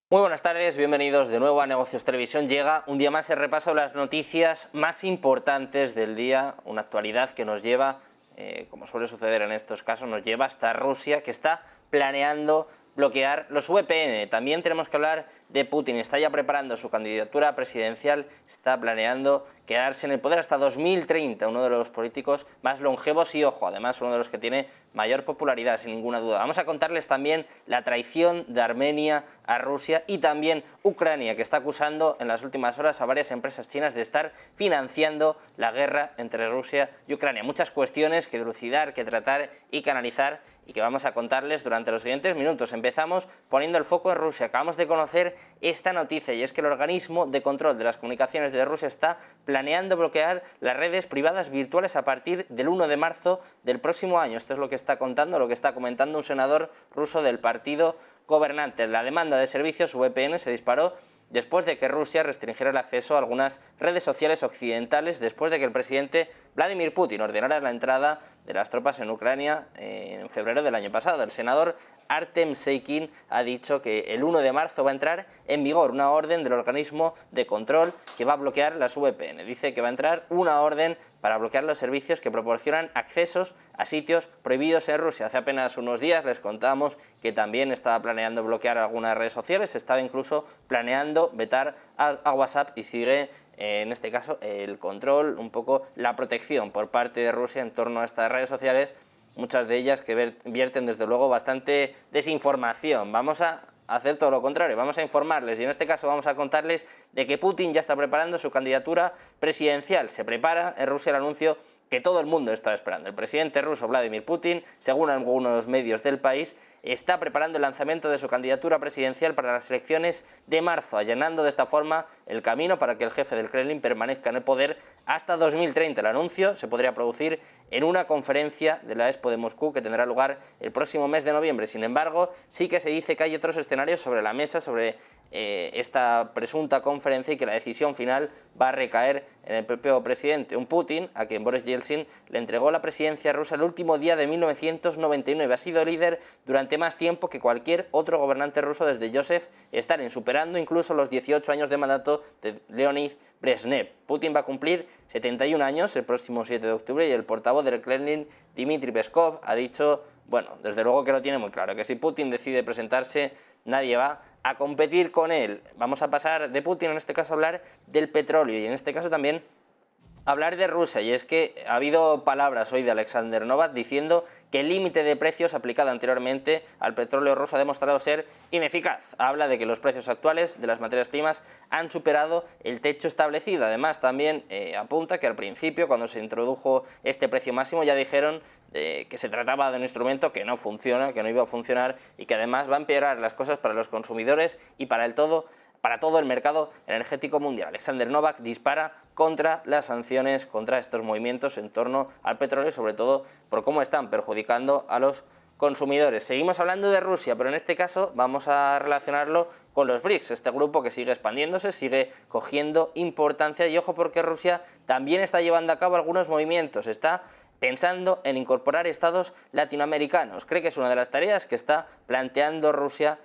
Muy buenas tardes, bienvenidos de nuevo a Negocios Televisión. Llega un día más el repaso de las noticias más importantes del día, una actualidad que nos lleva, como suele suceder en estos casos, nos lleva hasta Rusia, que está planeando bloquear los VPN. También tenemos que hablar de Putin, está ya preparando su candidatura presidencial, está planeando quedarse en el poder hasta 2030, uno de los políticos más longevos y, ojo, además uno de los que tiene mayor popularidad, sin ninguna duda. Vamos a contarles también la traición de Armenia a Rusia y también Ucrania, que está acusando en las últimas horas a varias empresas chinas de estar financiando la guerra entre Rusia y Ucrania. Muchas cuestiones que dilucidar, que tratar y que analizar y que vamos a contarles durante los siguientes minutos. Empezamos poniendo el foco en Rusia. Acabamos de conocer esta noticia y es que el organismo de control de las comunicaciones de Rusia está planeando bloquear las redes privadas virtuales a partir del 1 de marzo del próximo año. Esto es lo que está contando, lo que está comentando un senador ruso del partido gobernante. La demanda de servicios VPN se disparó después de que Rusia restringiera el acceso a algunas redes sociales occidentales, después de que el presidente Vladimir Putin ordenara la entrada de las tropas en Ucrania en febrero del año pasado. El senador Artem Seikin ha dicho que el 1 de marzo va a entrar en vigor una orden del organismo de control que va a bloquear las VPN. Dice que va a entrar una orden para bloquear los servicios que proporcionan accesos a sitios prohibidos en Rusia. Hace apenas unos días les contamos que también estaba planeando bloquear algunas redes sociales, estaba incluso planeando vetar a WhatsApp y sigue en este caso el control, un poco la protección por parte de Rusia en torno a estas redes sociales, muchas de ellas que vierten desde luego bastante desinformación. Vamos a hacer todo lo contrario, vamos a informarles y en este caso vamos a contarles de que Putin ya está preparando su candidatura presidencial. Se prepara en Rusia el anuncio que todo el mundo estaba esperando. El presidente ruso Vladimir Putin, según algunos medios del país, está preparando el lanzamiento de su candidatura presidencial para las elecciones de marzo, allanando de esta forma el camino para que el jefe del Kremlin permanezca en el poder hasta 2030. El anuncio se podría producir en una conferencia de la Expo de Moscú que tendrá lugar el próximo mes de noviembre. Sin embargo, sí que se dice que hay otros escenarios sobre la mesa sobre esta presunta conferencia y que la decisión final va a recaer en el propio presidente, un Putin a quien Boris Yeltsin le entregó la presidencia rusa el último día de 1999. Ha sido líder durante más tiempo que cualquier otro gobernante ruso desde Joseph Stalin, superando incluso los 18 años de mandato de Leonid Brezhnev. Putin va a cumplir 71 años el próximo 7 de octubre y el portavoz del Kremlin, Dmitry Peskov, ha dicho, bueno, desde luego que lo tiene muy claro, que si Putin decide presentarse, nadie va a competir con él. Vamos a pasar de Putin, en este caso, a hablar del petróleo y en este caso también hablar de Rusia, y es que ha habido palabras hoy de Alexander Novak diciendo que el límite de precios aplicado anteriormente al petróleo ruso ha demostrado ser ineficaz. Habla de que los precios actuales de las materias primas han superado el techo establecido. Además, también apunta que al principio, cuando se introdujo este precio máximo, ya dijeron que se trataba de un instrumento que no funciona, que no iba a funcionar y que además va a empeorar las cosas para los consumidores y para todo el mercado energético mundial. Alexander Novak dispara contra las sanciones, contra estos movimientos en torno al petróleo, sobre todo por cómo están perjudicando a los consumidores. Seguimos hablando de Rusia, pero en este caso vamos a relacionarlo con los BRICS, este grupo que sigue expandiéndose, sigue cogiendo importancia y ojo porque Rusia también está llevando a cabo algunos movimientos, está pensando en incorporar estados latinoamericanos. Cree que es una de las tareas que está planteando Rusia,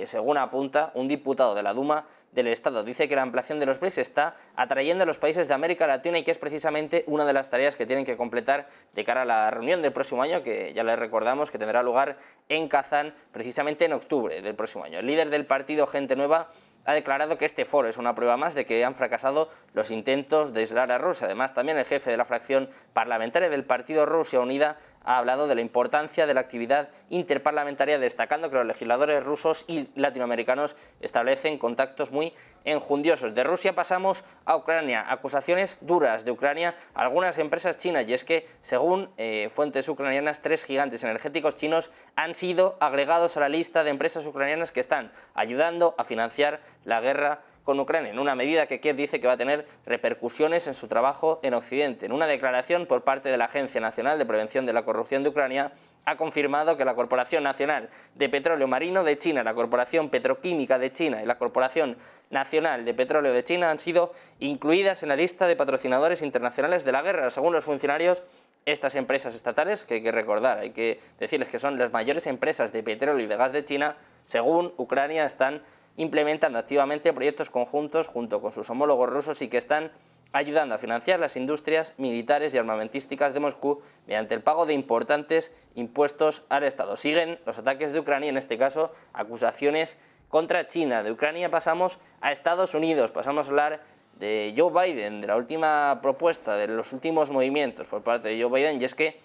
según apunta un diputado de la Duma del Estado. Dice que la ampliación de los BRICS está atrayendo a los países de América Latina y que es precisamente una de las tareas que tienen que completar de cara a la reunión del próximo año, que ya les recordamos que tendrá lugar en Kazán precisamente en octubre del próximo año. El líder del partido Gente Nueva ha declarado que este foro es una prueba más de que han fracasado los intentos de aislar a Rusia. Además, también el jefe de la fracción parlamentaria del partido Rusia Unida ha hablado de la importancia de la actividad interparlamentaria, destacando que los legisladores rusos y latinoamericanos establecen contactos muy enjundiosos. De Rusia pasamos a Ucrania. Acusaciones duras de Ucrania a algunas empresas chinas, y es que, según fuentes ucranianas, 3 gigantes energéticos chinos han sido agregados a la lista de empresas ucranianas que están ayudando a financiar la guerra con Ucrania, en una medida que Kiev dice que va a tener repercusiones en su trabajo en Occidente. En una declaración por parte de la Agencia Nacional de Prevención de la Corrupción de Ucrania, ha confirmado que la Corporación Nacional de Petróleo Marino de China, la Corporación Petroquímica de China y la Corporación Nacional de Petróleo de China han sido incluidas en la lista de patrocinadores internacionales de la guerra. Según los funcionarios, estas empresas estatales, que hay que recordar, hay que decirles que son las mayores empresas de petróleo y de gas de China, según Ucrania, están implementando activamente proyectos conjuntos junto con sus homólogos rusos y que están ayudando a financiar las industrias militares y armamentísticas de Moscú mediante el pago de importantes impuestos al Estado. Siguen los ataques de Ucrania, en este caso acusaciones contra China. De Ucrania pasamos a Estados Unidos, pasamos a hablar de Joe Biden, de la última propuesta, de los últimos movimientos por parte de Joe Biden, y es que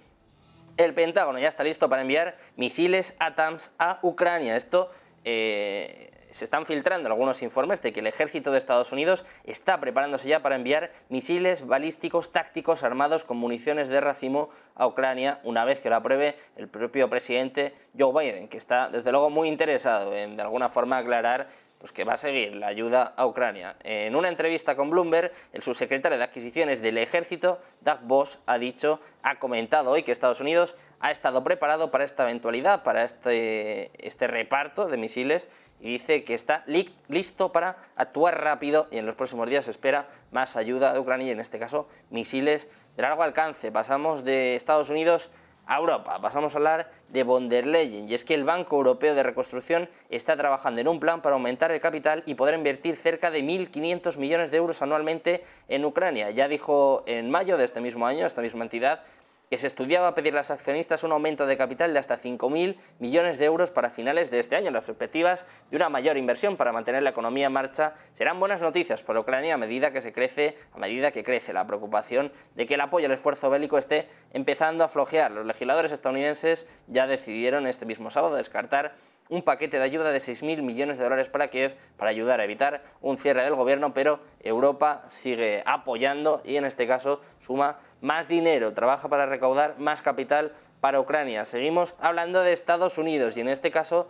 el Pentágono ya está listo para enviar misiles ATACMS a Ucrania. Esto se están filtrando algunos informes de que el ejército de Estados Unidos está preparándose ya para enviar misiles balísticos tácticos armados con municiones de racimo a Ucrania una vez que lo apruebe el propio presidente Joe Biden, que está desde luego muy interesado en de alguna forma aclarar pues que va a seguir la ayuda a Ucrania. En una entrevista con Bloomberg, el subsecretario de Adquisiciones del Ejército, Doug Voss, ha comentado hoy que Estados Unidos ha estado preparado para esta eventualidad, para este reparto de misiles, y dice que está listo para actuar rápido y en los próximos días se espera más ayuda de Ucrania y en este caso misiles de largo alcance. Pasamos de Estados Unidos a Europa, pasamos a hablar de von der Leyen, y es que el Banco Europeo de Reconstrucción está trabajando en un plan para aumentar el capital y poder invertir cerca de 1.500 millones de euros anualmente en Ucrania. Ya dijo en mayo de este mismo año, esta misma entidad, que se estudiaba pedir a los accionistas un aumento de capital de hasta 5.000 millones de euros para finales de este año. Las perspectivas de una mayor inversión para mantener la economía en marcha serán buenas noticias para Ucrania a medida que crece la preocupación de que el apoyo al esfuerzo bélico esté empezando a flojear. Los legisladores estadounidenses ya decidieron este mismo sábado descartar un paquete de ayuda de 6.000 millones de dólares para Kiev para ayudar a evitar un cierre del gobierno, pero Europa sigue apoyando y en este caso suma más dinero, trabaja para recaudar más capital para Ucrania. Seguimos hablando de Estados Unidos y en este caso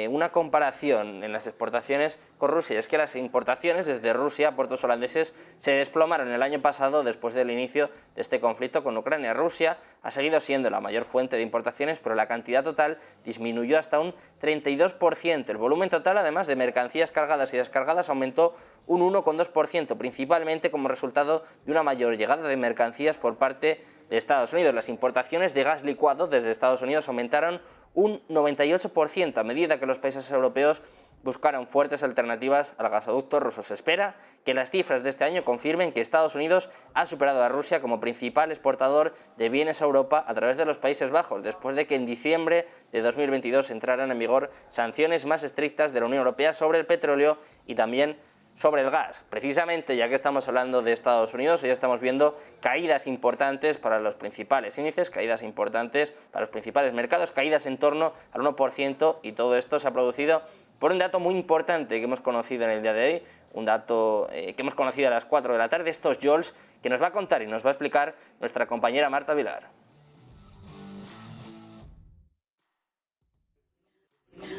una comparación en las exportaciones con Rusia. Es que las importaciones desde Rusia a puertos holandeses se desplomaron el año pasado después del inicio de este conflicto con Ucrania. Rusia ha seguido siendo la mayor fuente de importaciones, pero la cantidad total disminuyó hasta un 32%. El volumen total, además de mercancías cargadas y descargadas, aumentó un 1,2%, principalmente como resultado de una mayor llegada de mercancías por parte de Estados Unidos. Las importaciones de gas licuado desde Estados Unidos aumentaron un 98% a medida que los países europeos buscaron fuertes alternativas al gasoducto ruso. Se espera que las cifras de este año confirmen que Estados Unidos ha superado a Rusia como principal exportador de bienes a Europa a través de los Países Bajos, después de que en diciembre de 2022 entraran en vigor sanciones más estrictas de la Unión Europea sobre el petróleo y también sobre el gas. Precisamente, ya que estamos hablando de Estados Unidos, hoy estamos viendo caídas importantes para los principales índices, caídas importantes para los principales mercados, caídas en torno al 1%, y todo esto se ha producido por un dato muy importante que hemos conocido en el día de hoy, un dato que hemos conocido a las 4 de la tarde, estos JOLTS, que nos va a contar y nos va a explicar nuestra compañera Marta Vilar.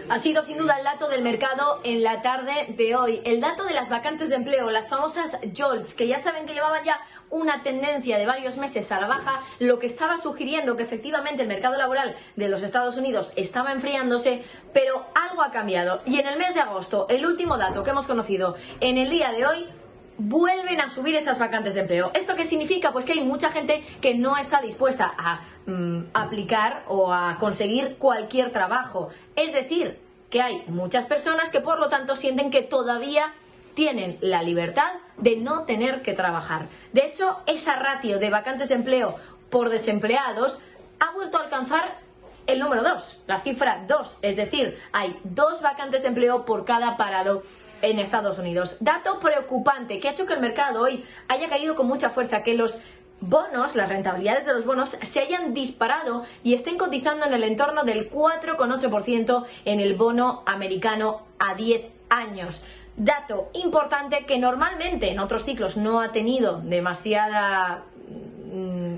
Ha sido sin duda el dato del mercado en la tarde de hoy, el dato de las vacantes de empleo, las famosas JOLTS, que ya saben que llevaban ya una tendencia de varios meses a la baja, lo que estaba sugiriendo que efectivamente el mercado laboral de los Estados Unidos estaba enfriándose, pero algo ha cambiado. Y en el mes de agosto, el último dato que hemos conocido en el día de hoy, vuelven a subir esas vacantes de empleo. ¿Esto qué significa? Pues que hay mucha gente que no está dispuesta a aplicar o a conseguir cualquier trabajo. Es decir, que hay muchas personas que por lo tanto sienten que todavía tienen la libertad de no tener que trabajar. De hecho, esa ratio de vacantes de empleo por desempleados ha vuelto a alcanzar el número 2, la cifra 2, es decir, hay 2 vacantes de empleo por cada parado en Estados Unidos. Dato preocupante que ha hecho que el mercado hoy haya caído con mucha fuerza, que los bonos, las rentabilidades de los bonos se hayan disparado y estén cotizando en el entorno del 4,8% en el bono americano a 10 años. Dato importante que normalmente en otros ciclos no ha tenido demasiada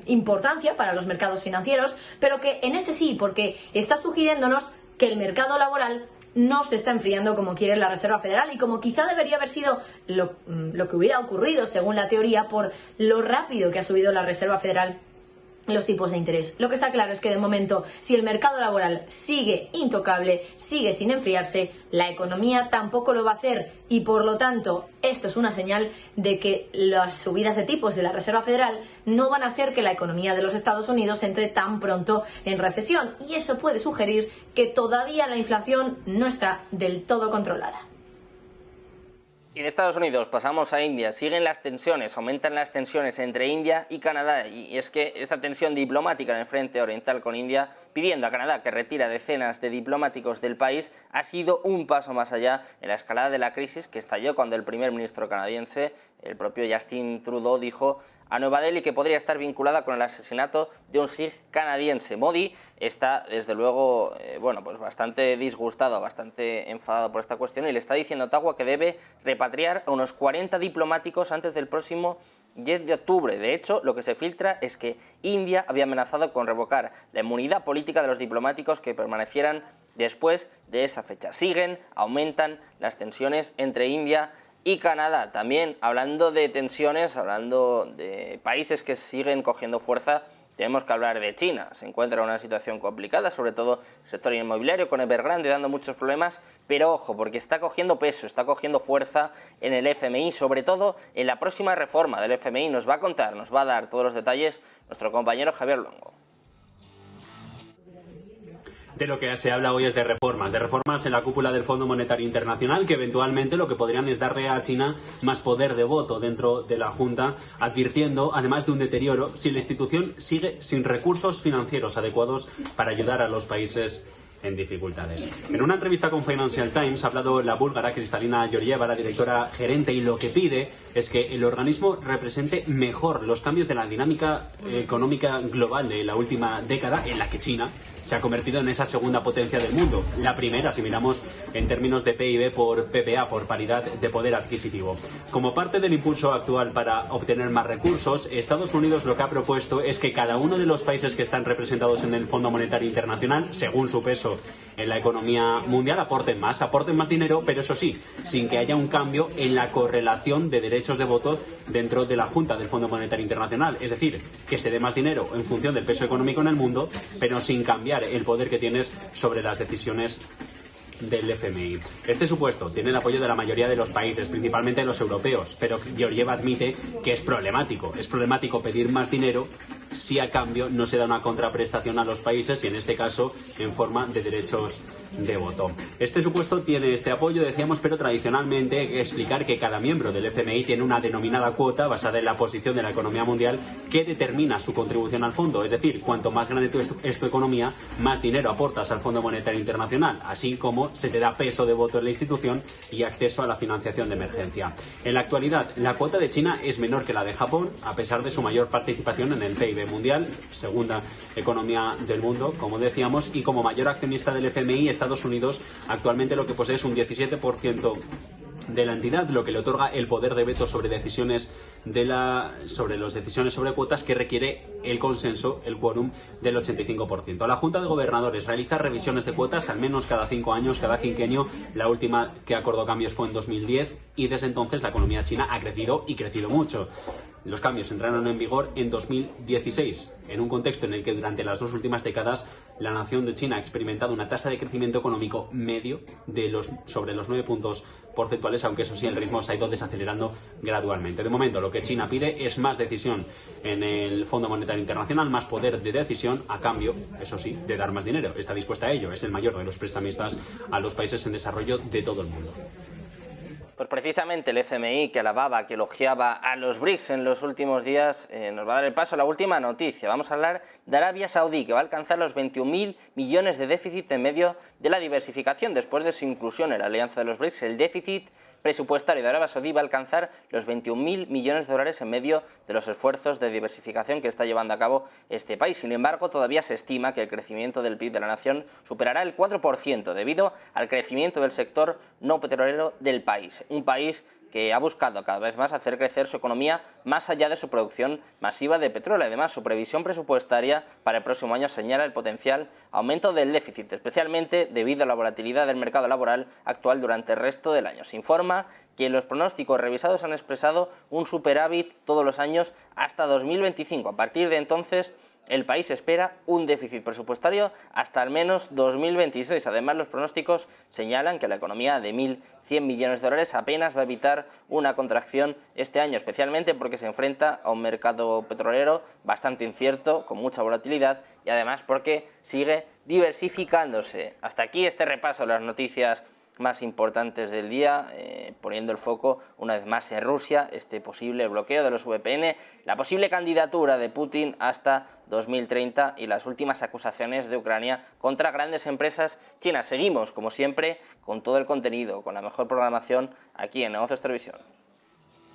importancia para los mercados financieros, pero que en este sí, porque está sugiriéndonos que el mercado laboral no se está enfriando como quiere la Reserva Federal y como quizá debería haber sido lo que hubiera ocurrido según la teoría por lo rápido que ha subido la Reserva Federal los tipos de interés. Lo que está claro es que de momento, si el mercado laboral sigue intocable, sigue sin enfriarse, la economía tampoco lo va a hacer y por lo tanto esto es una señal de que las subidas de tipos de la Reserva Federal no van a hacer que la economía de los Estados Unidos entre tan pronto en recesión y eso puede sugerir que todavía la inflación no está del todo controlada. De Estados Unidos pasamos a India, siguen las tensiones, aumentan las tensiones entre India y Canadá, y es que esta tensión diplomática en el frente oriental con India, pidiendo a Canadá que retire decenas de diplomáticos del país, ha sido un paso más allá en la escalada de la crisis que estalló cuando el primer ministro canadiense, el propio Justin Trudeau, dijo a Nueva Delhi que podría estar vinculada con el asesinato de un sikh canadiense. Modi está, desde luego, pues bastante disgustado, bastante enfadado por esta cuestión y le está diciendo a Ottawa que debe repatriar a unos 40 diplomáticos antes del próximo 10 de octubre. De hecho, lo que se filtra es que India había amenazado con revocar la inmunidad política de los diplomáticos que permanecieran después de esa fecha. Aumentan las tensiones entre India y Canadá. También, hablando de tensiones, hablando de países que siguen cogiendo fuerza, tenemos que hablar de China. Se encuentra en una situación complicada, sobre todo el sector inmobiliario, con Evergrande dando muchos problemas, pero ojo, porque está cogiendo peso, está cogiendo fuerza en el FMI, sobre todo en la próxima reforma del FMI. Nos va a contar, nos va a dar todos los detalles nuestro compañero Javier Luengo. De lo que se habla hoy es de reformas en la cúpula del Fondo Monetario Internacional, que eventualmente lo que podrían es darle a China más poder de voto dentro de la Junta, advirtiendo, además de un deterioro, si la institución sigue sin recursos financieros adecuados para ayudar a los países en dificultades. En una entrevista con Financial Times ha hablado la búlgara Kristalina Georgieva, la directora gerente, y lo que pide es que el organismo represente mejor los cambios de la dinámica económica global de la última década, en la que China se ha convertido en esa segunda potencia del mundo. La primera, si miramos en términos de PIB por PPA, por paridad de poder adquisitivo. Como parte del impulso actual para obtener más recursos, Estados Unidos lo que ha propuesto es que cada uno de los países que están representados en el Fondo Monetario Internacional, según su peso en la economía mundial, aporten más dinero, pero eso sí, sin que haya un cambio en la correlación de derechos de voto dentro de la Junta del Fondo Monetario Internacional. Es decir, que se dé más dinero en función del peso económico en el mundo, pero sin cambiar el poder que tienes sobre las decisiones del FMI. Este supuesto tiene el apoyo de la mayoría de los países, principalmente de los europeos, pero Georgieva admite que es problemático. Es problemático pedir más dinero si a cambio no se da una contraprestación a los países, y en este caso en forma de derechos de voto. Este supuesto tiene este apoyo, decíamos, pero tradicionalmente hay que explicar que cada miembro del FMI tiene una denominada cuota basada en la posición de la economía mundial que determina su contribución al fondo. Es decir, cuanto más grande es tu economía, más dinero aportas al Fondo Monetario Internacional, así como se te da peso de voto en la institución y acceso a la financiación de emergencia. En la actualidad, la cuota de China es menor que la de Japón, a pesar de su mayor participación en el PIB mundial, segunda economía del mundo, como decíamos, y como mayor accionista del FMI, Estados Unidos actualmente lo que posee es un 17% de la entidad, lo que le otorga el poder de veto sobre decisiones sobre cuotas, que requiere el consenso, el quórum del 85%. La Junta de Gobernadores realiza revisiones de cuotas al menos cada 5 años, cada quinquenio. La última que acordó cambios fue en 2010 y desde entonces la economía china ha crecido y crecido mucho. Los cambios entraron en vigor en 2016, en un contexto en el que durante las 2 últimas décadas la nación de China ha experimentado una tasa de crecimiento económico medio sobre los 9 puntos porcentuales, aunque eso sí, el ritmo se ha ido desacelerando gradualmente. De momento, lo que China pide es más decisión en el Fondo Monetario Internacional, más poder de decisión, a cambio, eso sí, de dar más dinero. Está dispuesta a ello, es el mayor de los prestamistas a los países en desarrollo de todo el mundo. Pues precisamente el FMI, que alababa, que elogiaba a los BRICS en los últimos días, nos va a dar el paso a la última noticia. Vamos a hablar de Arabia Saudí, que va a alcanzar los 21.000 millones de déficit en medio de la diversificación. Después de su inclusión en la alianza de los BRICS, el déficit presupuestario de Arabia Saudí va a alcanzar los 21.000 millones de dólares en medio de los esfuerzos de diversificación que está llevando a cabo este país. Sin embargo, todavía se estima que el crecimiento del PIB de la nación superará el 4% debido al crecimiento del sector no petrolero del país. Un país que ha buscado cada vez más hacer crecer su economía más allá de su producción masiva de petróleo. Además, su previsión presupuestaria para el próximo año señala el potencial aumento del déficit, especialmente debido a la volatilidad del mercado laboral actual durante el resto del año. Se informa que los pronósticos revisados han expresado un superávit todos los años hasta 2025. A partir de entonces, el país espera un déficit presupuestario hasta al menos 2026. Además, los pronósticos señalan que la economía de 1.100 millones de dólares apenas va a evitar una contracción este año, especialmente porque se enfrenta a un mercado petrolero bastante incierto, con mucha volatilidad, y además porque sigue diversificándose. Hasta aquí este repaso de las noticias más importantes del día, poniendo el foco una vez más en Rusia, este posible bloqueo de los VPN, la posible candidatura de Putin hasta 2030 y las últimas acusaciones de Ucrania contra grandes empresas chinas. Seguimos, como siempre, con todo el contenido, con la mejor programación aquí en Negocios Televisión.